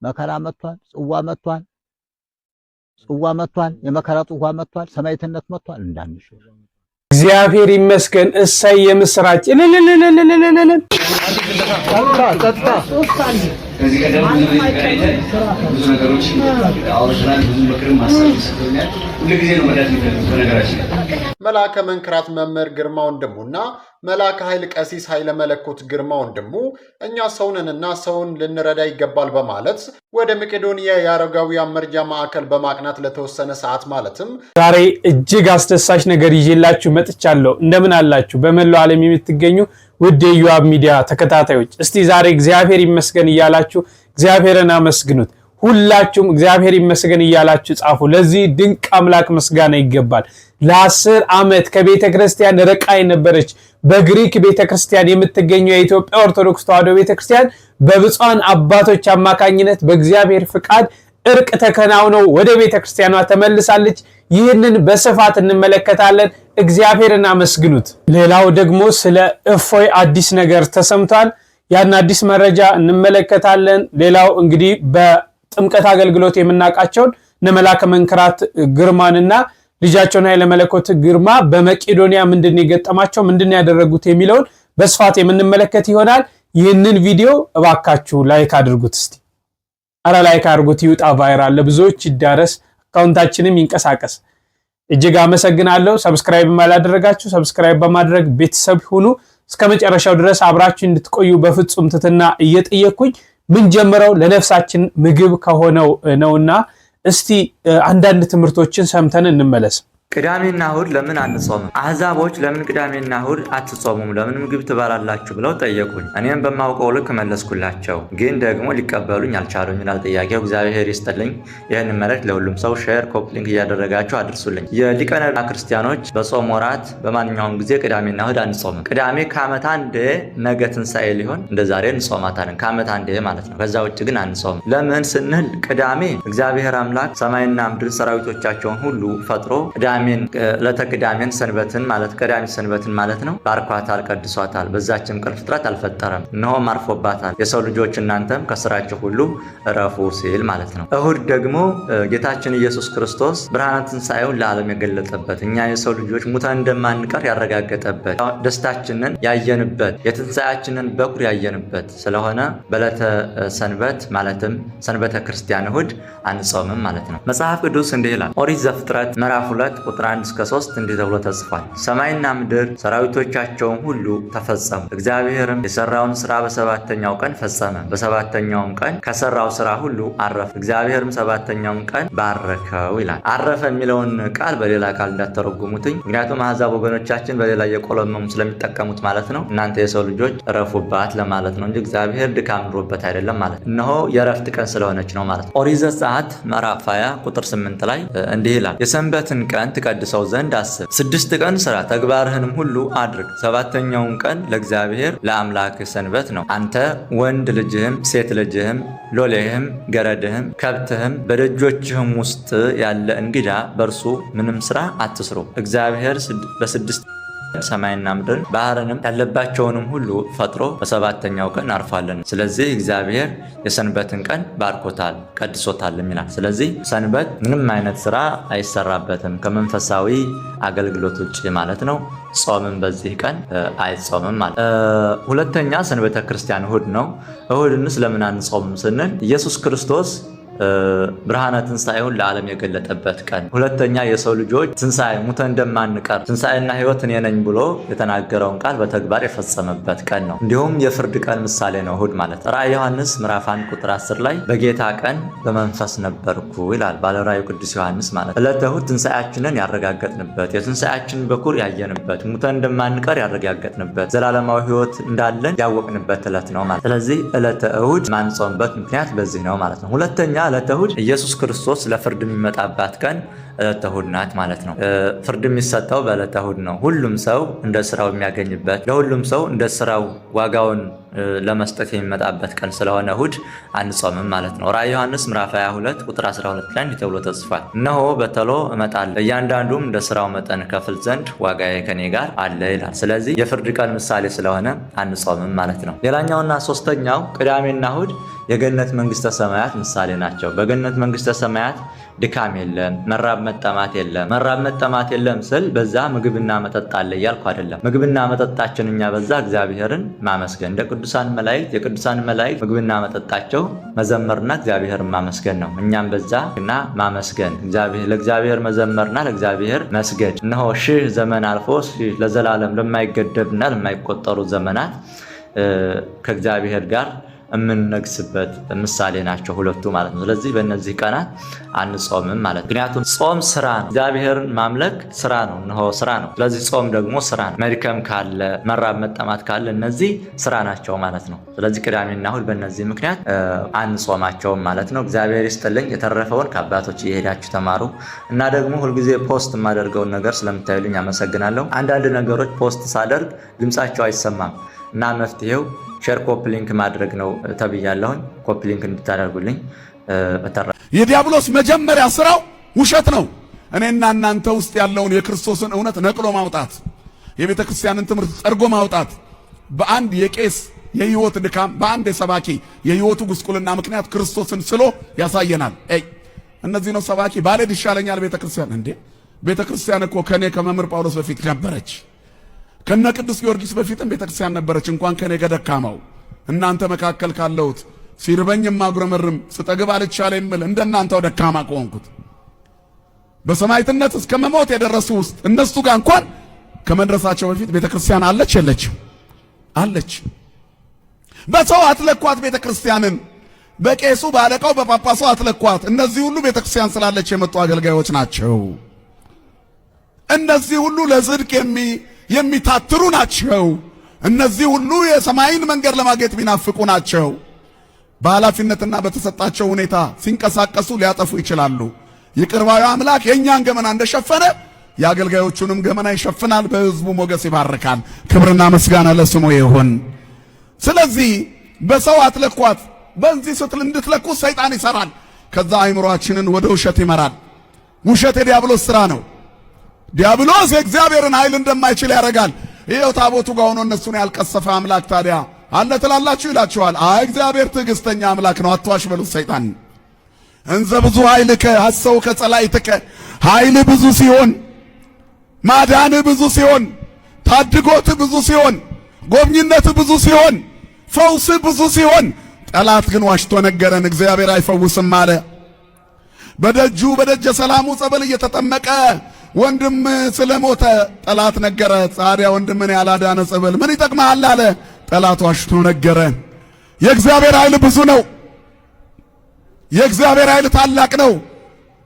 መከራ መጥቷል፣ ጽዋ መጥቷል፣ የመከራ ጽዋ መጥቷል፣ ሰማዕትነት መጥቷል እንዳንሽ እግዚአብሔር ይመስገን። እሰይ የምስራች ከዚህ ቀደም ብዙ ነገሮች አውርተናል። ብዙ ምክርም ማሰብ ሰጥቶኛል። ሁልጊዜ ነው መዳት የሚፈልገው ነገራችን። መልአከ መንክራት መምህር ግርማ ወንድሙና መልአከ ኃይል ቀሲስ ኃይለ መለኮት ግርማ ወንድሙ እኛ ሰውንንና ሰውን ልንረዳ ይገባል በማለት ወደ መቄዶንያ የአረጋውያን መርጃ ማዕከል በማቅናት ለተወሰነ ሰዓት ማለትም ዛሬ እጅግ አስደሳች ነገር ይዤላችሁ መጥቻለሁ። እንደምን አላችሁ? በመላው ዓለም የምትገኙ ውድ የዮአብ ሚዲያ ተከታታዮች እስቲ ዛሬ እግዚአብሔር ይመስገን እያላችሁ እግዚአብሔርን አመስግኑት። ሁላችሁም እግዚአብሔር ይመስገን እያላችሁ ጻፉ። ለዚህ ድንቅ አምላክ ምስጋና ይገባል። ለ10 ዓመት ከቤተ ክርስቲያን ርቃ የነበረች በግሪክ ቤተ ክርስቲያን የምትገኘው የኢትዮጵያ ኦርቶዶክስ ተዋሕዶ ቤተ ክርስቲያን በብፁዓን አባቶች አማካኝነት በእግዚአብሔር ፍቃድ እርቅ ተከናውነው ወደ ቤተ ክርስቲያኗ ተመልሳለች። ይህንን በስፋት እንመለከታለን። እግዚአብሔርን አመስግኑት። ሌላው ደግሞ ስለ እፎይ አዲስ ነገር ተሰምቷል። ያን አዲስ መረጃ እንመለከታለን። ሌላው እንግዲህ በጥምቀት አገልግሎት የምናውቃቸውን መልአከ መንክራት ግርማንና ልጃቸውን ኃይለ መለኮት ግርማ በመቄዶንያ ምንድን የገጠማቸው ምንድን ያደረጉት የሚለውን በስፋት የምንመለከት ይሆናል። ይህንን ቪዲዮ እባካችሁ ላይክ አድርጉት። እስቲ አረ ላይክ አድርጉት፣ ይውጣ ቫይራል፣ ለብዙዎች ይዳረስ፣ አካውንታችንም ይንቀሳቀስ። እጅግ አመሰግናለሁ። ሰብስክራይብ ማላደረጋችሁ ሰብስክራይብ በማድረግ ቤተሰብ ሁኑ። እስከ መጨረሻው ድረስ አብራችሁ እንድትቆዩ በፍጹም ትህትና እየጠየቅኩኝ ምን ጀምረው ለነፍሳችን ምግብ ከሆነው ነውና እስቲ አንዳንድ ትምህርቶችን ሰምተን እንመለስ። ቅዳሜና እሁድ ለምን አንጾምም? አህዛቦች ለምን ቅዳሜና እሁድ አትጾሙም? ለምን ምግብ ትበላላችሁ ብለው ጠየቁኝ። እኔም በማውቀው ልክ መለስኩላቸው። ግን ደግሞ ሊቀበሉኝ አልቻሉኝ ይላል ጥያቄው። እግዚአብሔር ይስጥልኝ። ይህን መልእክት ለሁሉም ሰው ሼር፣ ኮፒ ሊንክ እያደረጋችሁ አድርሱልኝ። የሊቃነ ክርስቲያኖች በጾም ወራት በማንኛውም ጊዜ ቅዳሜና እሁድ አንጾምም። ቅዳሜ ከዓመት አንዴ ነገ ትንሣኤ ሊሆን እንደ ዛሬ እንጾማታለን። ከዓመት አንዴ ማለት ነው። ከዛ ውጭ ግን አንጾምም። ለምን ስንል ቅዳሜ እግዚአብሔር አምላክ ሰማይና ምድር ሰራዊቶቻቸውን ሁሉ ፈጥሮ ለተቅዳሜን ሰንበትን ማለት ቀዳሚ ሰንበትን ማለት ነው ባርኳታል፣ ቀድሷታል። በዛችም ቀን ፍጥረት አልፈጠረም፣ እነሆም አርፎባታል። የሰው ልጆች እናንተም ከስራችሁ ሁሉ እረፉ ሲል ማለት ነው። እሁድ ደግሞ ጌታችን ኢየሱስ ክርስቶስ ብርሃነ ትንሣኤውን ለዓለም የገለጠበት፣ እኛ የሰው ልጆች ሙተን እንደማንቀር ያረጋገጠበት፣ ደስታችንን ያየንበት፣ የትንሣኤያችንን በኩር ያየንበት ስለሆነ በዕለተ ሰንበት ማለትም ሰንበተ ክርስቲያን እሁድ አንጾምም ማለት ነው። መጽሐፍ ቅዱስ እንዲህ ይላል። ኦሪት ዘፍጥረት ምዕራፍ 2 ቁጥር 1 እስከ 3 እንዲህ ተብሎ ተጽፏል። ሰማይና ምድር ሰራዊቶቻቸውን ሁሉ ተፈጸሙ፣ እግዚአብሔርም የሰራውን ስራ በሰባተኛው ቀን ፈጸመ። በሰባተኛውም ቀን ከሰራው ስራ ሁሉ አረፈ፣ እግዚአብሔርም ሰባተኛውን ቀን ባረከው ይላል። አረፈ የሚለውን ቃል በሌላ ቃል እንዳተረጉሙትኝ፣ ምክንያቱም አሕዛብ ወገኖቻችን በሌላ የቆለመሙ ስለሚጠቀሙት ማለት ነው። እናንተ የሰው ልጆች እረፉባት ለማለት ነው እንጂ እግዚአብሔር ድካም ኑሮበት አይደለም ማለት ነው። እነሆ የእረፍት ቀን ስለሆነች ነው ማለት ነው። ኦሪት ዘጸአት ምዕራፍ 20 ቁጥር 8 ላይ እንዲህ ይላል። የሰንበትን ቀን ትቀድሰው ዘንድ አስብ፣ 6 ቀን ስራ ተግባርህንም ሁሉ አድርግ፣ ሰባተኛውን ቀን ለእግዚአብሔር ለአምላክ ሰንበት ነው። አንተ ወንድ ልጅህም ሴት ልጅህም ሎሌህም ገረድህም ከብትህም በደጆችህም ውስጥ ያለ እንግዳ በእርሱ ምንም ስራ አትስሩ። እግዚአብሔር በ6 ሰማይና ምድር ባህርንም ያለባቸውንም ሁሉ ፈጥሮ በሰባተኛው ቀን አርፏልን። ስለዚህ እግዚአብሔር የሰንበትን ቀን ባርኮታል ቀድሶታል ይላል። ስለዚህ ሰንበት ምንም አይነት ስራ አይሰራበትም ከመንፈሳዊ አገልግሎት ውጭ ማለት ነው። ጾምም በዚህ ቀን አይጾምም ማለት። ሁለተኛ ሰንበተ ክርስቲያን እሁድ ነው። እሁድንስ ለምን አንጾምም ስንል ኢየሱስ ክርስቶስ ብርሃነ ትንሣኤውን ለዓለም የገለጠበት ቀን፣ ሁለተኛ የሰው ልጆች ትንሣኤ ሙተን እንደማንቀር ትንሣኤና ሕይወት እኔ ነኝ ብሎ የተናገረውን ቃል በተግባር የፈጸመበት ቀን ነው። እንዲሁም የፍርድ ቀን ምሳሌ ነው እሁድ ማለት። ራዕየ ዮሐንስ ምዕራፍ 1 ቁጥር 10 ላይ በጌታ ቀን በመንፈስ ነበርኩ ይላል ባለራዕዩ ቅዱስ ዮሐንስ ማለት። ዕለተ እሁድ ትንሣኤያችንን ያረጋገጥንበት፣ የትንሣኤያችንን በኩር ያየንበት፣ ሙተን እንደማንቀር ያረጋገጥንበት፣ ዘላለማዊ ሕይወት እንዳለን ያወቅንበት ዕለት ነው ማለት። ስለዚህ ዕለተ እሁድ ማንጾምበት ምክንያት በዚህ ነው ማለት ነው። ሁለተኛ ዕለተ እሁድ ኢየሱስ ክርስቶስ ለፍርድ የሚመጣባት ቀን ዕለተ እሁድ ናት ማለት ነው። ፍርድ የሚሰጠው በዕለተ እሁድ ነው። ሁሉም ሰው እንደ ስራው የሚያገኝበት፣ ለሁሉም ሰው እንደ ስራው ዋጋውን ለመስጠት የሚመጣበት ቀን ስለሆነ እሁድ አንጾምም ማለት ነው። ራዕየ ዮሐንስ ምዕራፍ 22 ቁጥር 12 ላይ እንዲህ ተብሎ ተጽፏል። እነሆ በቶሎ እመጣለሁ፣ እያንዳንዱም እንደ ስራው መጠን ከፍል ዘንድ ዋጋዬ ከኔ ጋር አለ ይላል። ስለዚህ የፍርድ ቀን ምሳሌ ስለሆነ አንጾምም ማለት ነው። ሌላኛውና ሶስተኛው ቅዳሜና እሁድ የገነት መንግስተ ሰማያት ምሳሌ ናቸው። በገነት መንግስተ ሰማያት ድካም የለም፣ መራብ መጠማት የለም። መራብ መጠማት የለም ስል በዛ ምግብና መጠጥ አለ እያልኩ አይደለም። ምግብና መጠጣችን እኛ በዛ እግዚአብሔርን ማመስገን እንደ ቅዱሳን መላእክት የቅዱሳን መላእክት ምግብና መጠጣቸው መዘመርና እግዚአብሔርን ማመስገን ነው። እኛም በዛ እና ማመስገን ለእግዚአብሔር መዘመርና ለእግዚአብሔር መስገድ። እነሆ 1000 ዘመን አልፎ ለዘላለም ለማይገደብና ለማይቆጠሩ ዘመናት ከእግዚአብሔር ጋር የምንነግስበት ምሳሌ ናቸው ሁለቱ ማለት ነው። ስለዚህ በእነዚህ ቀናት አንጾምም ማለት ነው። ምክንያቱም ጾም ስራ ነው። እግዚአብሔርን ማምለክ ስራ ነው፣ እነሆ ስራ ነው። ስለዚህ ጾም ደግሞ ስራ ነው። መድከም ካለ መራብ መጠማት ካለ እነዚህ ስራ ናቸው ማለት ነው። ስለዚህ ቅዳሜና እሁድ በእነዚህ ምክንያት አንጾማቸውም ማለት ነው። እግዚአብሔር ይስጥልኝ። የተረፈውን ከአባቶች እየሄዳችሁ ተማሩ እና ደግሞ ሁልጊዜ ፖስት የማደርገውን ነገር ስለምታዩልኝ አመሰግናለሁ። አንዳንድ ነገሮች ፖስት ሳደርግ ድምጻቸው አይሰማም እና መፍትሄው ሼር ኮፕሊንክ ማድረግ ነው ተብያለሁኝ። ኮፕሊንክ እንድታደርጉልኝ የዲያብሎስ መጀመሪያ ስራው ውሸት ነው። እኔና እናንተ ውስጥ ያለውን የክርስቶስን እውነት ነቅሎ ማውጣት፣ የቤተ ክርስቲያንን ትምህርት ጠርጎ ማውጣት በአንድ የቄስ የህይወት ድካም፣ በአንድ የሰባኪ የህይወቱ ጉስቁልና ምክንያት ክርስቶስን ስሎ ያሳየናል። እነዚህ ነው ሰባኪ ባሌድ ይሻለኛል ቤተ ክርስቲያን። እንዴ ቤተ ክርስቲያን እኮ ከኔ ከመምህር ጳውሎስ በፊት ነበረች። ከነ ቅዱስ ጊዮርጊስ በፊትም ቤተክርስቲያን ነበረች። እንኳን ከኔ ገደካማው እናንተ መካከል ካለውት ሲርበኝ ማጉረመርም ስጠግብ አልቻለኝ ብል እንደናንተው ደካማ ቆንኩት። በሰማዕትነት እስከ መሞት የደረሱ ውስጥ እነሱ ጋር እንኳን ከመድረሳቸው በፊት ቤተክርስቲያን አለች የለችም? አለች። በሰው አትለኳት ቤተክርስቲያንን፣ በቄሱ ባለቃው በጳጳሱ አትለኳት። እነዚህ ሁሉ ቤተክርስቲያን ስላለች የመጡ አገልጋዮች ናቸው። እነዚህ ሁሉ ለጽድቅ የሚታትሩ ናቸው። እነዚህ ሁሉ የሰማይን መንገድ ለማግኘት ቢናፍቁ ናቸው። በኃላፊነትና በተሰጣቸው ሁኔታ ሲንቀሳቀሱ ሊያጠፉ ይችላሉ። ይቅር ባዩ አምላክ የእኛን ገመና እንደሸፈነ የአገልጋዮቹንም ገመና ይሸፍናል፣ በሕዝቡ ሞገስ ይባርካል። ክብርና ምስጋና ለስሙ ይሁን። ስለዚህ በሰው አትለኳት። በዚህ ስትል እንድትለኩ ሰይጣን ይሰራል። ከዛ አይምሮአችንን ወደ ውሸት ይመራል። ውሸት የዲያብሎስ ስራ ነው። ዲያብሎስ የእግዚአብሔርን ኃይል እንደማይችል ያደርጋል። ይሄው ታቦቱ ጋር ሆኖ እነሱን ያልቀሰፈ አምላክ ታዲያ አለ ትላላችሁ ይላችኋል። አይ እግዚአብሔር ትዕግስተኛ አምላክ ነው፣ አትዋሽ በሉት ሰይጣን። እንዘ ብዙ ኃይልከ ሐሰውከ ጸላኢትከ፣ ኃይል ብዙ ሲሆን፣ ማዳን ብዙ ሲሆን፣ ታድጎት ብዙ ሲሆን፣ ጎብኝነት ብዙ ሲሆን፣ ፈውስ ብዙ ሲሆን፣ ጠላት ግን ዋሽቶ ነገረን፣ እግዚአብሔር አይፈውስም አለ። በደጁ በደጀ ሰላሙ ጸበል እየተጠመቀ ወንድም ስለሞተ ጠላት ነገረ። ታዲያ ወንድምን ያላዳነ ጸበል ምን ይጠቅማል አለ። ጠላት ዋሽቶ ነገረ። የእግዚአብሔር ኃይል ብዙ ነው። የእግዚአብሔር ኃይል ታላቅ ነው።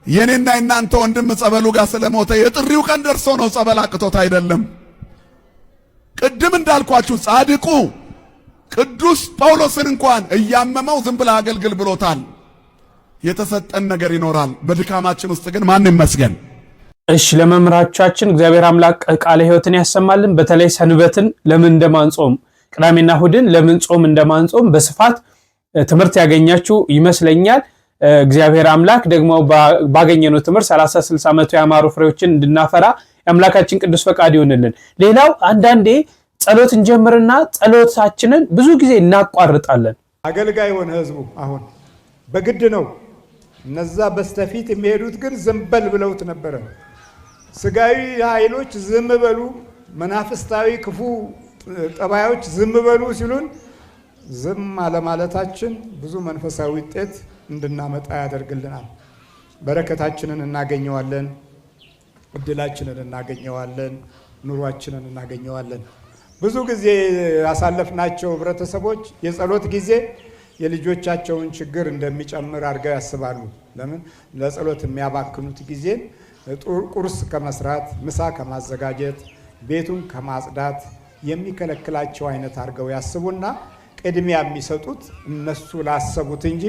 የኔና የናንተ ወንድም ጸበሉ ጋር ስለሞተ የጥሪው ቀን ደርሶ ነው፣ ጸበል አቅቶት አይደለም። ቅድም እንዳልኳችሁ ጻድቁ ቅዱስ ጳውሎስን እንኳን እያመመው ዝም ብለህ አገልግል ብሎታል። የተሰጠን ነገር ይኖራል። በድካማችን ውስጥ ግን ማን ይመስገን? እሺ ለመምህራቻችን እግዚአብሔር አምላክ ቃለ ሕይወትን ያሰማልን። በተለይ ሰንበትን ለምን እንደማንጾም ቅዳሜና እሁድን ለምን ጾም እንደማንጾም በስፋት ትምህርት ያገኛችሁ ይመስለኛል። እግዚአብሔር አምላክ ደግሞ ባገኘነው ትምህርት 30 60 መቶ ያማሩ ፍሬዎችን እንድናፈራ የአምላካችን ቅዱስ ፈቃድ ይሁንልን። ሌላው አንዳንዴ ጸሎት እንጀምርና ጸሎታችንን ብዙ ጊዜ እናቋርጣለን። አገልጋይ ሆነ ህዝቡ አሁን በግድ ነው። እነዛ በስተፊት የሚሄዱት ግን ዝም በል ብለውት ነበረ። ስጋዊ ኃይሎች ዝም በሉ፣ መናፍስታዊ ክፉ ጠባዮች ዝም በሉ ሲሉን ዝም አለማለታችን ብዙ መንፈሳዊ ውጤት እንድናመጣ ያደርግልናል። በረከታችንን እናገኘዋለን፣ እድላችንን እናገኘዋለን፣ ኑሯችንን እናገኘዋለን። ብዙ ጊዜ ያሳለፍናቸው ህብረተሰቦች የጸሎት ጊዜ የልጆቻቸውን ችግር እንደሚጨምር አድርገው ያስባሉ። ለምን? ለጸሎት የሚያባክኑት ጊዜ ቁርስ ከመስራት፣ ምሳ ከማዘጋጀት፣ ቤቱን ከማጽዳት የሚከለክላቸው አይነት አድርገው ያስቡና ቅድሚያ የሚሰጡት እነሱ ላሰቡት እንጂ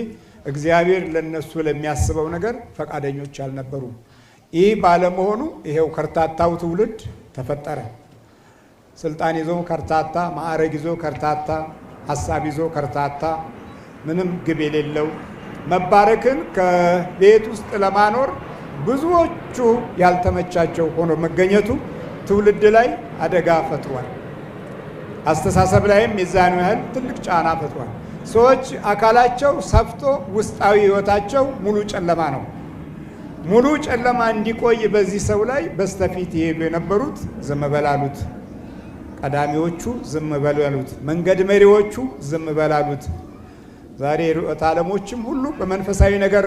እግዚአብሔር ለነሱ ለሚያስበው ነገር ፈቃደኞች አልነበሩም። ይህ ባለመሆኑ ይሄው ከርታታው ትውልድ ተፈጠረ። ስልጣን ይዞ ከርታታ፣ ማዕረግ ይዞ ከርታታ፣ ሀሳብ ይዞ ከርታታ ምንም ግብ የሌለው መባረክን ከቤት ውስጥ ለማኖር ብዙዎቹ ያልተመቻቸው ሆኖ መገኘቱ ትውልድ ላይ አደጋ ፈጥሯል። አስተሳሰብ ላይም የዛኑ ያህል ትልቅ ጫና ፈጥሯል። ሰዎች አካላቸው ሰፍቶ ውስጣዊ ሕይወታቸው ሙሉ ጨለማ ነው። ሙሉ ጨለማ እንዲቆይ በዚህ ሰው ላይ በስተፊት ይሄዱ የነበሩት ዝም በላሉት፣ ቀዳሚዎቹ ዝም በላሉት፣ መንገድ መሪዎቹ ዝም በላሉት። ዛሬ ርዕዮተ ዓለሞችም ሁሉ በመንፈሳዊ ነገር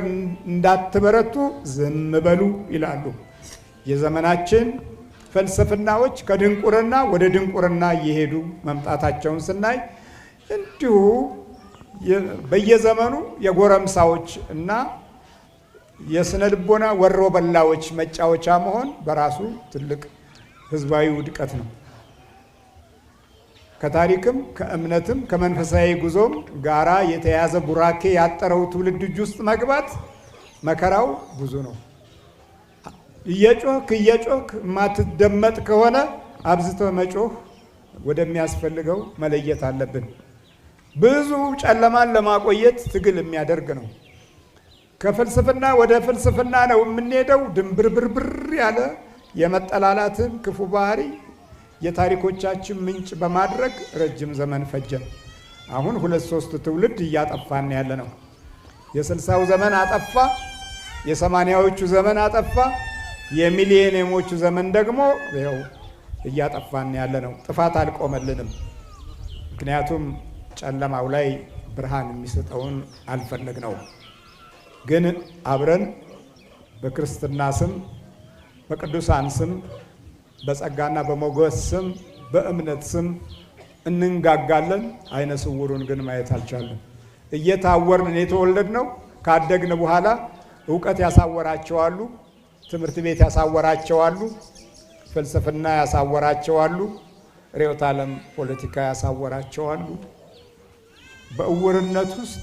እንዳትበረቱ ዝም በሉ ይላሉ። የዘመናችን ፍልስፍናዎች ከድንቁርና ወደ ድንቁርና እየሄዱ መምጣታቸውን ስናይ እንዲሁ በየዘመኑ የጎረምሳዎች እና የስነ ልቦና ወሮ በላዎች መጫወቻ መሆን በራሱ ትልቅ ህዝባዊ ውድቀት ነው። ከታሪክም ከእምነትም ከመንፈሳዊ ጉዞም ጋራ የተያዘ ቡራኬ ያጠረው ትውልድ እጅ ውስጥ መግባት መከራው ብዙ ነው። እየጮህ የማትደመጥ ከሆነ አብዝቶ መጮህ ወደሚያስፈልገው መለየት አለብን። ብዙ ጨለማን ለማቆየት ትግል የሚያደርግ ነው። ከፍልስፍና ወደ ፍልስፍና ነው የምንሄደው። ድንብርብርብር ያለ የመጠላላትን ክፉ ባህሪ የታሪኮቻችን ምንጭ በማድረግ ረጅም ዘመን ፈጀ። አሁን 2-3 ትውልድ እያጠፋን ያለ ነው። የ60ው ዘመን አጠፋ፣ የ80ዎቹ ዘመን አጠፋ፣ የሚሊኒየሞቹ ዘመን ደግሞ ያው እያጠፋን ያለ ነው። ጥፋት አልቆመልንም። ምክንያቱም ጨለማው ላይ ብርሃን የሚሰጠውን አልፈለግነውም። ግን አብረን በክርስትና ስም በቅዱሳን ስም በጸጋና በሞገስ ስም በእምነት ስም እንንጋጋለን። አይነ ስውሩን ግን ማየት አልቻለም። እየታወርን የተወለድነው ካደግን በኋላ እውቀት ያሳወራቸዋሉ፣ ትምህርት ቤት ያሳወራቸዋሉ፣ ፍልስፍና ያሳወራቸዋሉ፣ ርዕዮተ ዓለም ፖለቲካ ያሳወራቸዋሉ። በእውርነት ውስጥ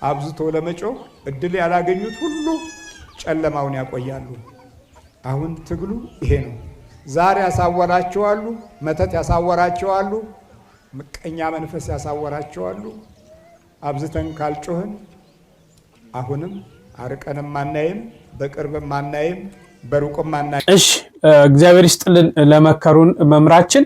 አብዝቶ ለመጮህ እድል ያላገኙት ሁሉ ጨለማውን ያቆያሉ። አሁን ትግሉ ይሄ ነው። ዛር ያሳወራቸዋሉ፣ መተት ያሳወራቸዋሉ፣ ምቀኛ መንፈስ ያሳወራቸዋሉ። አብዝተን ካልጮህን አሁንም አርቀንም አናይም፣ በቅርብም አናይም፣ በሩቅም አናይም። እሺ፣ እግዚአብሔር ይስጥልን ለመከሩን መምራችን።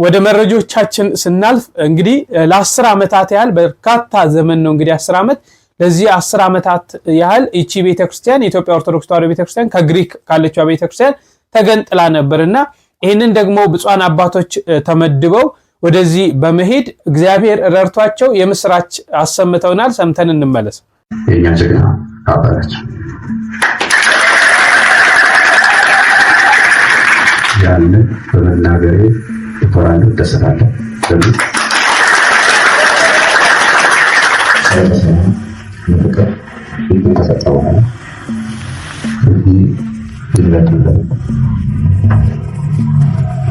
ወደ መረጃዎቻችን ስናልፍ እንግዲህ ለ10 ዓመታት ያህል በርካታ ዘመን ነው እንግዲህ 10 ዓመት ለዚህ 10 ዓመታት ያህል እቺ ቤተክርስቲያን የኢትዮጵያ ኦርቶዶክስ ተዋሕዶ ቤተክርስቲያን ከግሪክ ካለችው ቤተክርስቲያን ተገንጥላ ነበርና ይህንን ደግሞ ብፁዓን አባቶች ተመድበው ወደዚህ በመሄድ እግዚአብሔር ረድቷቸው የምስራች አሰምተውናል። ሰምተን እንመለስ። የኛ ጀግና አባታችን ያንን በመናገሬ እኮራለሁ፣ ደስታለሁ። ፍቅር የተሰጠ በኋላ እንዲህ ይለጥልል።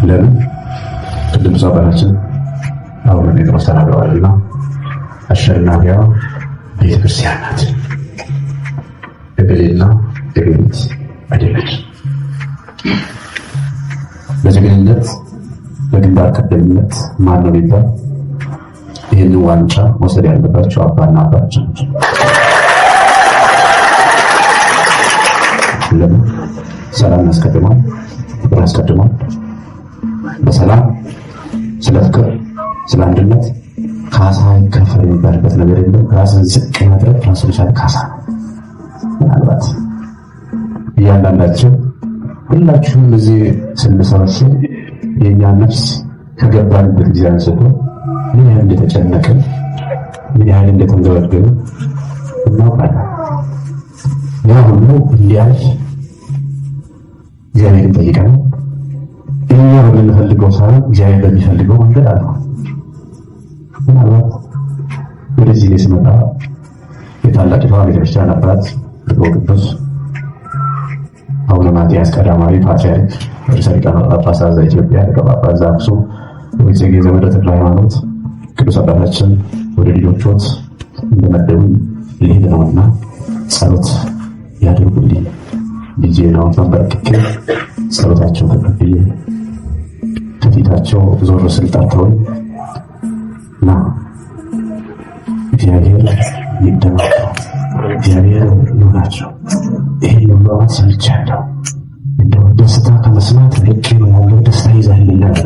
ለምን ቅድም አባታችን አቡነ ጴጥሮስ ተናግረዋልና አሸናፊዋ ቤተክርስቲያን ናት፣ እገሌና እገሊት አይደለች። በጀግንነት በግንባር ቀደምትነት ማን ነው ቢባል ይህንን ዋንጫ መውሰድ ያለባቸው አባና አባታችን ናቸው። ለምን ሰላም ያስቀድማል፣ ፍቅር ያስቀድማል። በሰላም ስለ ፍቅር ስለ አንድነት ካሳ ይከፈል የሚባልበት ነገር የለም። ራስን ዝቅ ማድረግ ራሱን የቻለ ካሳ ነው። ምናልባት እያንዳንዳችን ሁላችሁም እዚህ ስንሰበስብ የእኛ ነፍስ ከገባንበት ጊዜ አንስቶ ምን ያህል እንደተጨነቅን ምን ያህል እንደተንገበገብን እናውቃለን። ያ ሁሉ እንዲያልፍ እግዚአብሔርን ጠይቀን እኛ በምንፈልገው ሳይሆን እግዚአብሔር በሚፈልገው መንገድ አለ። ምናልባት ወደዚህ ላይ ስመጣ የታላቂቷ ቤተክርስቲያን አባት ብፁዕ ቅዱስ አቡነ ማትያስ ቀዳማዊ ፓትርያርክ ርዕሰ ሊቃነ ጳጳሳት ዘኢትዮጵያ ሊቀ ጳጳስ ዘአክሱም ወእጨጌ ዘመንበረ ተክለ ሃይማኖት ቅዱስ አባታችን ወደ ልጆችዎት እንደመደቡ ልሄድ ነውና ጸሎት ያድርጉልኝ ልጄ ነው። ተንበርክኬ ጸሎታቸው ተቀብዬ ከፊታቸው ዞር ስል ጠርተውኝ ና እግዚአብሔር ይደመቀው፣ እግዚአብሔር ይሆናቸው። ይህን ሁሉ ሰምቻለሁ። እንደው ደስታ ከመስማት ርቄ ነው ያለው። ደስታ ይዛልኛል።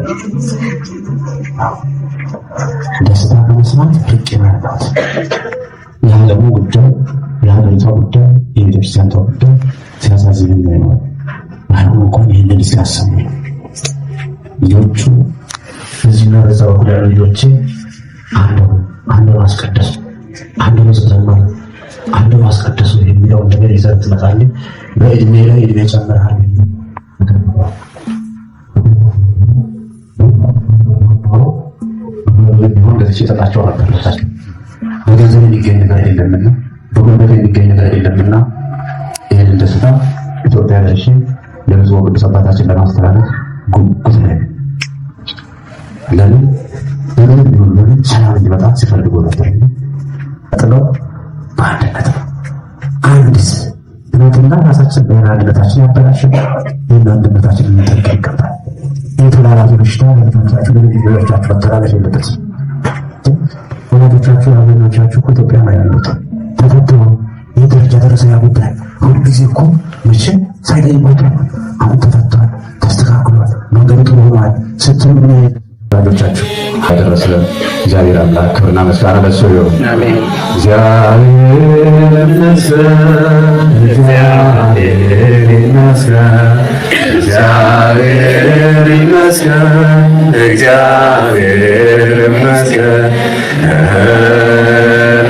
ደስታ ከመስማት ርቄ ነው ያለሁት። የዓለሙ ጉዳይ፣ የሀገሪቷ ጉዳይ፣ የቤተክርስቲያኒቷ ጉዳይ ሲያሳዝን ነው። አሁን እንኳን ይህንን ሲያሰሙ ልጆቹ እዚህና በዛ በኩል ያሉ ልጆቼ አንዱ ማስቀደሱ፣ አንዱ መዘመር፣ አንዱ ማስቀደሱ የሚለውን ነገር ይዘህ ትመጣለህ። በእድሜ ላይ እድሜ ጨምረሃል። ቢሆን ገዝቼ እሰጣቸው ነበር። ልብሳቸው በገንዘብ የሚገኝ ነገር የለምና፣ በጉልበት የሚገኝ ነገር የለምና ይህንን ደስታ ኢትዮጵያ ደርሼ ለብዙ ቅዱስ አባታችን ለማስተላለፍ ጉጉት ላይ ለምን በምንም ቢሆን በምን ሰላም እንዲመጣ ሲፈልጉ ነበር። ጥለው በአንድነት ነው። አንድስ ትናንትና ራሳችን በሆነ አንድነታችን ያበላሽን ይህን አንድነታችን ልንጠብቅ ይገባል። የተላላፊ በሽታ ለልጆቻችሁ ለልጆቻችሁ መተላለፍ የለበትም። ወላጆቻችሁ አብዛኞቻችሁ እኮ ኢትዮጵያ ነው ያሉት። ተፈትነው ይህ ደረጃ ደረሰ። ያ ጉዳይ ሁልጊዜ እኮ መቼም ሳይለይሞት አሁን ተፈቷል፣ ተስተካክሏል፣ መንገዱ ጥሩ ሆኗል ስትሉ ምን ወላጆቻችሁ ያደረሰ እግዚአብሔር አምላክ ክብርና ምስጋና ለእሱ ይሁን። እግዚአብሔር ይመስገን፣ እግዚአብሔር ይመስገን፣ እግዚአብሔር ይመስገን፣ እግዚአብሔር ይመስገን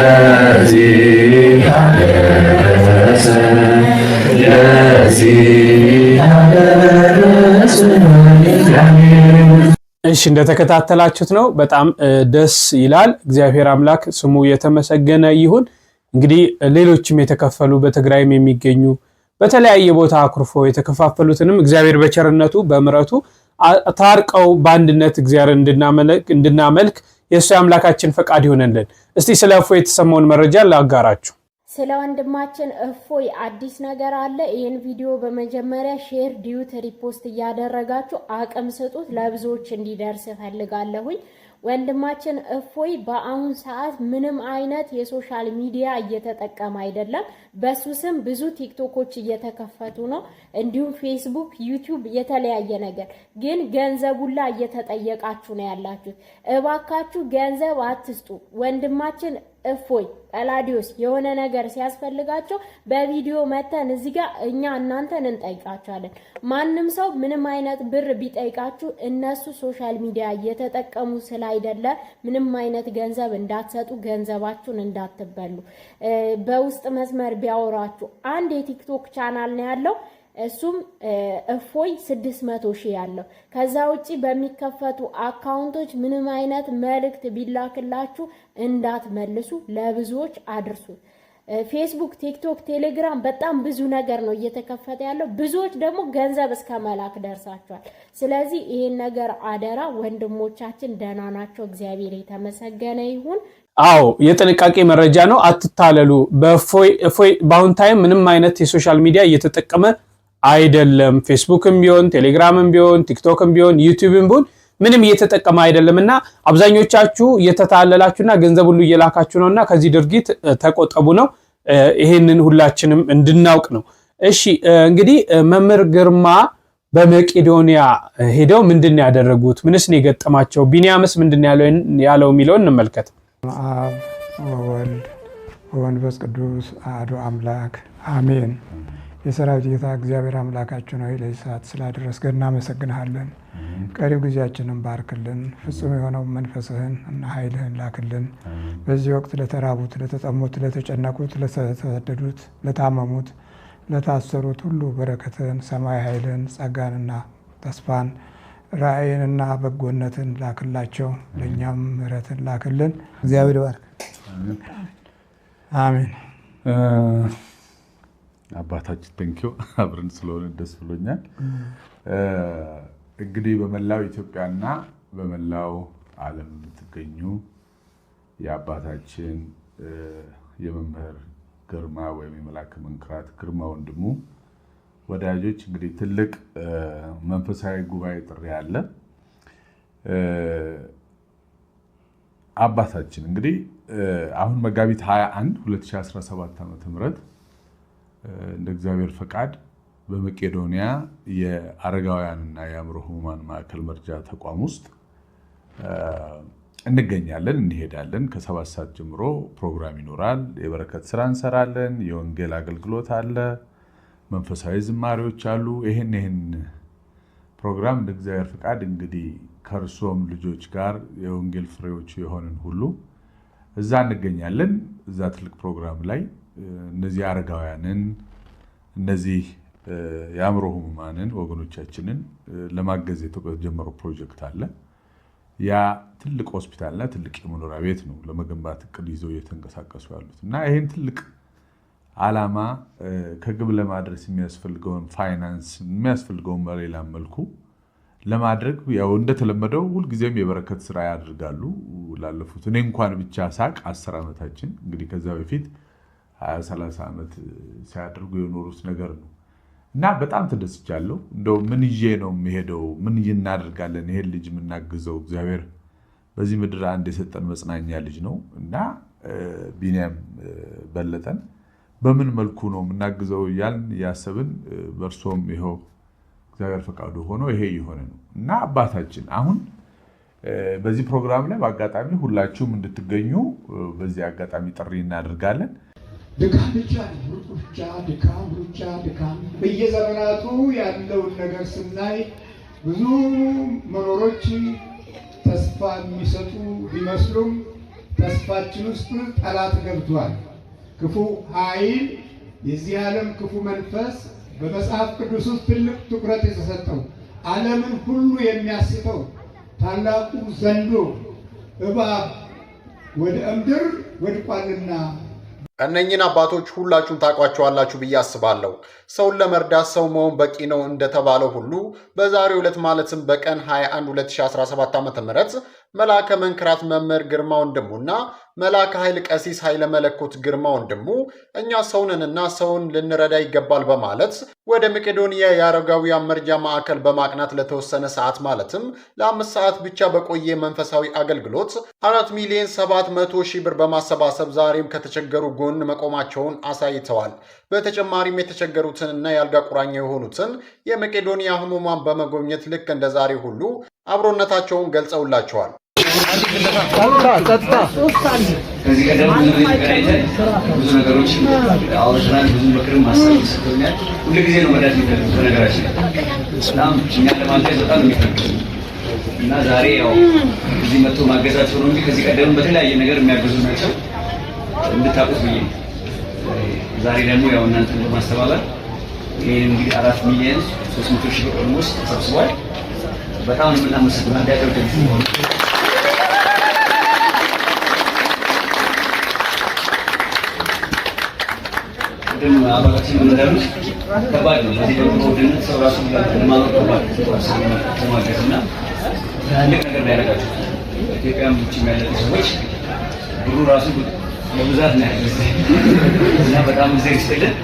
ለዚህ ያደረሰን ለዚህ ያደረሰን። እሺ እንደተከታተላችሁት ነው። በጣም ደስ ይላል። እግዚአብሔር አምላክ ስሙ የተመሰገነ ይሁን። እንግዲህ ሌሎችም የተከፈሉ በትግራይም የሚገኙ በተለያየ ቦታ አኩርፎ የተከፋፈሉትንም እግዚአብሔር በቸርነቱ በምሕረቱ ታርቀው በአንድነት እግዚአብሔር እንድናመልክ የእሱ አምላካችን ፈቃድ ይሆንልን። እስቲ ስለ እፎይ የተሰማውን መረጃ ላጋራችሁ። ስለ ወንድማችን እፎይ አዲስ ነገር አለ። ይህን ቪዲዮ በመጀመሪያ ሼር፣ ዲዩት፣ ሪፖስት እያደረጋችሁ አቅም ስጡት፣ ለብዙዎች እንዲደርስ እፈልጋለሁኝ። ወንድማችን እፎይ በአሁን ሰዓት ምንም አይነት የሶሻል ሚዲያ እየተጠቀመ አይደለም። በሱ ስም ብዙ ቲክቶኮች እየተከፈቱ ነው፣ እንዲሁም ፌስቡክ፣ ዩቲዩብ፣ የተለያየ ነገር ግን ገንዘቡላ እየተጠየቃችሁ ነው ያላችሁት። እባካችሁ ገንዘብ አትስጡ። ወንድማችን እፎይ ጳላዲዮስ የሆነ ነገር ሲያስፈልጋቸው በቪዲዮ መተን እዚህ ጋር እኛ እናንተን እንጠይቃቸዋለን። ማንም ሰው ምንም አይነት ብር ቢጠይቃችሁ እነሱ ሶሻል ሚዲያ እየተጠቀሙ ስላይደለ ምንም አይነት ገንዘብ እንዳትሰጡ፣ ገንዘባችሁን እንዳትበሉ። በውስጥ መስመር ቢያወራችሁ አንድ የቲክቶክ ቻናል ነው ያለው፣ እሱም እፎይ 600,000 ያለው። ከዛ ውጪ በሚከፈቱ አካውንቶች ምንም አይነት መልእክት ቢላክላችሁ እንዳትመልሱ፣ ለብዙዎች አድርሱ። ፌስቡክ፣ ቲክቶክ፣ ቴሌግራም በጣም ብዙ ነገር ነው እየተከፈተ ያለው። ብዙዎች ደግሞ ገንዘብ እስከ መላክ ደርሳቸዋል። ስለዚህ ይሄን ነገር አደራ። ወንድሞቻችን ደህና ናቸው፣ እግዚአብሔር የተመሰገነ ይሁን። አዎ የጥንቃቄ መረጃ ነው፣ አትታለሉ። በእፎይ በአሁን ታይም ምንም አይነት የሶሻል ሚዲያ እየተጠቀመ አይደለም። ፌስቡክም ቢሆን ቴሌግራምም ቢሆን ቲክቶክም ቢሆን ዩቲዩብም ቢሆን ምንም እየተጠቀመ አይደለምና አብዛኞቻችሁ እየተታለላችሁና ገንዘብ ሁሉ እየላካችሁ ነውና ከዚህ ድርጊት ተቆጠቡ ነው። ይሄንን ሁላችንም እንድናውቅ ነው። እሺ እንግዲህ መምህር ግርማ በመቄዶንያ ሄደው ምንድን ነው ያደረጉት? ምንስ ነው የገጠማቸው? ቢንያምስ ምንድን ያለው የሚለውን እንመልከት። አብ ወወልድ ወመንፈስ ቅዱስ አሐዱ አምላክ አሜን። የሰራዊት ጌታ እግዚአብሔር አምላካችን ሆይ ለዚህ ሰዓት ስላደረስከን እናመሰግንሃለን። ቀሪው ጊዜያችንን ባርክልን፣ ፍጹም የሆነው መንፈስህን እና ኃይልህን ላክልን። በዚህ ወቅት ለተራቡት፣ ለተጠሙት፣ ለተጨነቁት፣ ለተሰደዱት፣ ለታመሙት፣ ለታሰሩት ሁሉ በረከትን፣ ሰማይ ኃይልን፣ ጸጋንና ተስፋን፣ ራእይንና በጎነትን ላክላቸው። ለእኛም ምሕረትን ላክልን። እግዚአብሔር ባርክ። አሜን። አባታችን ተንኪዮ አብረን ስለሆነ ደስ ብሎኛል። እንግዲህ በመላው ኢትዮጵያና በመላው ዓለም የምትገኙ የአባታችን የመምህር ግርማ ወይም የመልአከ መንክራት ግርማ ወንድሙ ወዳጆች እንግዲህ ትልቅ መንፈሳዊ ጉባኤ ጥሪ አለ። አባታችን እንግዲህ አሁን መጋቢት 21 2017 ዓ.ም እንደ እግዚአብሔር ፈቃድ በመቄዶንያ የአረጋውያንና የአእምሮ ህሙማን ማዕከል መርጃ ተቋም ውስጥ እንገኛለን፣ እንሄዳለን። ከ7 ሰዓት ጀምሮ ፕሮግራም ይኖራል። የበረከት ስራ እንሰራለን። የወንጌል አገልግሎት አለ። መንፈሳዊ ዝማሬዎች አሉ። ይሄን ፕሮግራም እንደ እግዚአብሔር ፈቃድ እንግዲህ ከርሶም ልጆች ጋር የወንጌል ፍሬዎች የሆንን ሁሉ እዛ እንገኛለን። እዛ ትልቅ ፕሮግራም ላይ እነዚህ አረጋውያንን እነዚህ የአእምሮ ህሙማንን ወገኖቻችንን ለማገዝ የተጀመረው ፕሮጀክት አለ። ያ ትልቅ ሆስፒታልና ትልቅ የመኖሪያ ቤት ነው ለመገንባት እቅድ ይዘው እየተንቀሳቀሱ ያሉት እና ይሄን ትልቅ ዓላማ ከግብ ለማድረስ የሚያስፈልገውን ፋይናንስ የሚያስፈልገውን በሌላ መልኩ ለማድረግ ያው እንደተለመደው ሁልጊዜም የበረከት ስራ ያደርጋሉ። ላለፉት እኔ እንኳን ብቻ ሳቅ 10 ዓመታችን እንግዲህ ከዛ በፊት 20-30 ዓመት ሲያደርጉ የኖሩት ነገር ነው እና በጣም ተደስቻለሁ። እንደው ምን ይዤ ነው የሚሄደው? ምን እናደርጋለን? ይሄን ልጅ የምናግዘው እግዚአብሔር በዚህ ምድር አንድ የሰጠን መጽናኛ ልጅ ነው እና ቢኒያም በለጠን በምን መልኩ ነው የምናግዘው እያልን ያሰብን በእርሶም ይኸው እግዚአብሔር ፈቃዱ ሆኖ ይሄ የሆነ ነው እና አባታችን አሁን በዚህ ፕሮግራም ላይ በአጋጣሚ ሁላችሁም እንድትገኙ በዚህ አጋጣሚ ጥሪ እናደርጋለን። ድካም ብቻ ድካም በየዘመናቱ ያለውን ነገር ስናይ ብዙ መኖሮች ተስፋ የሚሰጡ ቢመስሉም ተስፋችን ውስጥ ጠላት ገብቷል። ክፉ ኃይል፣ የዚህ ዓለም ክፉ መንፈስ በመጽሐፍ ቅዱስ ውስጥ ትልቅ ትኩረት የተሰጠው ዓለምን ሁሉ የሚያስተው ታላቁ ዘንዶ እባብ ወደ ምድር ወድቋልና እነኚህን አባቶች ሁላችሁም ታውቋቸዋላችሁ ብዬ አስባለሁ። ሰውን ለመርዳት ሰው መሆን በቂ ነው እንደተባለው ሁሉ በዛሬው ዕለት ማለትም በቀን 21 2017 ዓ.ም መልአከ መንክራት መምህር ግርማ ወንድሙና መልአከ ኃይል ቀሲስ ኃይለ መለኮት ግርማ ወንድሙ እኛ ሰውንንና ሰውን ልንረዳ ይገባል በማለት ወደ መቄዶንያ የአረጋውያን መርጃ ማዕከል በማቅናት ለተወሰነ ሰዓት ማለትም ለ5 ሰዓት ብቻ በቆየ መንፈሳዊ አገልግሎት 4,700,000 ብር በማሰባሰብ ዛሬም ከተቸገሩ ጎን መቆማቸውን አሳይተዋል። በተጨማሪም የተቸገሩትንና የአልጋ ቁራኛ የሆኑትን የመቄዶንያ ህሙማን በመጎብኘት ልክ እንደ ዛሬ ሁሉ አብሮነታቸውን ገልጸውላቸዋል። ከዚህ ቀደም ብዙ ነገሮች አውርተናል። ብዙ ምክርም ማስተላለፍ ሰጥቶኛል። ሁልጊዜ ነው መዳት የሚፈልጉት በነገራችን በጣም እኛ ለማገዝ በጣም የሚፈልጉት እና ዛሬ ያው እዚህ መጥቶ ማገዛቸው ነው እንጂ ከዚህ ቀደም በተለያየ ነገር የሚያገዙ ናቸው እንድታውቁት ብዬ ነው። ዛሬ ደግሞ ያው እናንተን በማስተባበር ይሄን እንግዲህ 4,300,000 ብር ውስጥ ተሰብስቧል። በጣም የምናመሰግነው እንዲያደርግልኝ ግን አባላችን እንዳሉት ከባድ ነው። ለዚህ ደግሞ ወደነት ሰው ራሱ ለማወቅ ከባድ ተማገዝና ትልቅ ነገር ላይ ያደረጋችሁ ኢትዮጵያም ውጭ ያሉ ሰዎች ብሩ ራሱ በብዛት ነው ያለው እና በጣም እዚህ ይስጥልን።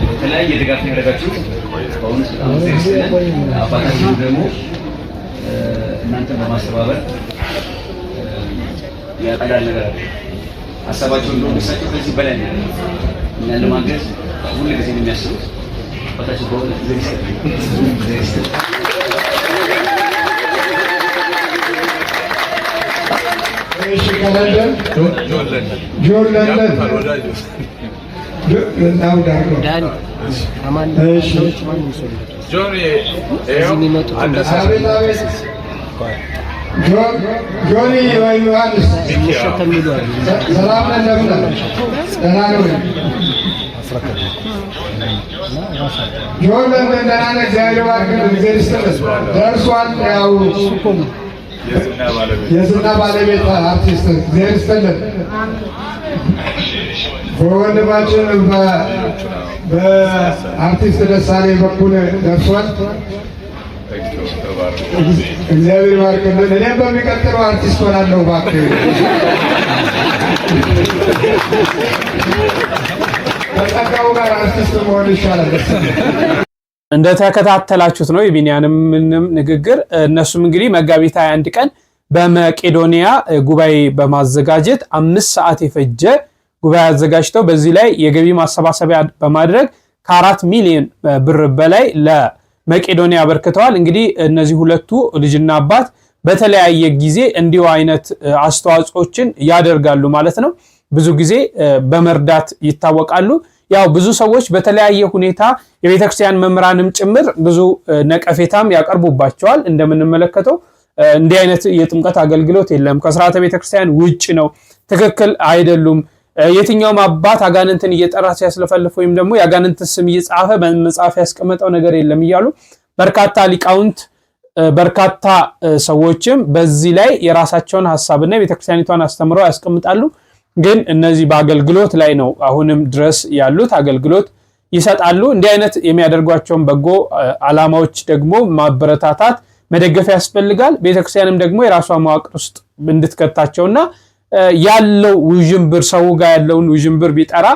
የተለያየ ድጋፍ ነው ያደረጋችሁት። በእውነት በጣም እዚህ ይስጥልን። አባታችን ደግሞ እናንተን በማስተባበር ያቀዳል ነገር ሀሳባቸው እንደሆነ እሳቸው ከዚህ በላይ ነው እኛን ለማገዝ ሁሉ ጊዜ ነው የሚያስቡት። አባታችን በእውነት እዚህ ይስጥልን። እሺ ከለንደን ጆን ለንደን እናው ዳርጎ ዳኒ አማን እሺ ጆን የሚመጡ ጆኒ ዮሐንስ ሰላም እንደምን ደህና ነው? ጆን ለንደን ደህና ነህ? እግዚአብሔር ይባርክህ። እግዚአብሔር ይስጥልህ። ደርሷል ያው የዝና ባለቤት አርቲስት እግዚአብሔር ይስጥልን። በወንድማችን በአርቲስት ደሳሌ በኩል ደርሷል። እግዚአብሔር ይባርክልን። እኔም በሚቀጥለው አርቲስት ሆናለሁ። እባክህ ከጸጋው ጋር አርቲስት መሆን ይሻላል። እንደተከታተላችሁት ነው የቢኒያንም ንግግር። እነሱም እንግዲህ መጋቢት 21 ቀን በመቄዶንያ ጉባኤ በማዘጋጀት 5 ሰዓት የፈጀ ጉባኤ አዘጋጅተው በዚህ ላይ የገቢ ማሰባሰቢያ በማድረግ ከ4 ሚሊዮን ብር በላይ ለመቄዶንያ አበርክተዋል። እንግዲህ እነዚህ ሁለቱ ልጅና አባት በተለያየ ጊዜ እንዲሁ አይነት አስተዋጽኦችን ያደርጋሉ ማለት ነው። ብዙ ጊዜ በመርዳት ይታወቃሉ። ያው ብዙ ሰዎች በተለያየ ሁኔታ የቤተክርስቲያን መምህራንም ጭምር ብዙ ነቀፌታም ያቀርቡባቸዋል። እንደምንመለከተው እንዲህ አይነት የጥምቀት አገልግሎት የለም፣ ከሥርዓተ ቤተክርስቲያን ውጭ ነው፣ ትክክል አይደሉም፣ የትኛውም አባት አጋንንትን እየጠራ ሲያስለፈልፍ ወይም ደግሞ የአጋንንት ስም እየጻፈ በመጽሐፍ ያስቀመጠው ነገር የለም እያሉ በርካታ ሊቃውንት በርካታ ሰዎችም በዚህ ላይ የራሳቸውን ሐሳብና የቤተክርስቲያኒቷን አስተምረው ያስቀምጣሉ። ግን እነዚህ በአገልግሎት ላይ ነው አሁንም ድረስ ያሉት፣ አገልግሎት ይሰጣሉ። እንዲህ አይነት የሚያደርጓቸውን በጎ ዓላማዎች ደግሞ ማበረታታት መደገፍ ያስፈልጋል። ቤተክርስቲያንም ደግሞ የራሷ መዋቅር ውስጥ እንድትከታቸውና ያለው ውዥንብር ሰው ጋር ያለውን ውዥንብር ቢጠራ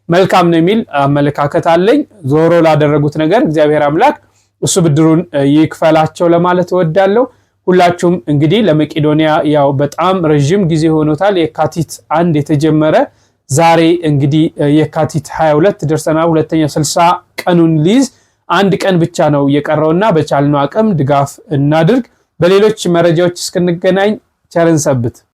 መልካም ነው የሚል አመለካከት አለኝ። ዞሮ ላደረጉት ነገር እግዚአብሔር አምላክ እሱ ብድሩን ይክፈላቸው ለማለት እወዳለሁ። ሁላችሁም እንግዲህ ለመቄዶንያ ያው በጣም ረጅም ጊዜ ሆኖታል። የካቲት 1 የተጀመረ ዛሬ እንግዲህ የካቲት 22 ደርሰናል። ሁለተኛ 60 ቀኑን ሊይዝ 1 ቀን ብቻ ነው የቀረውና በቻልነው አቅም ድጋፍ እናድርግ። በሌሎች መረጃዎች እስክንገናኝ ቸርን ሰብት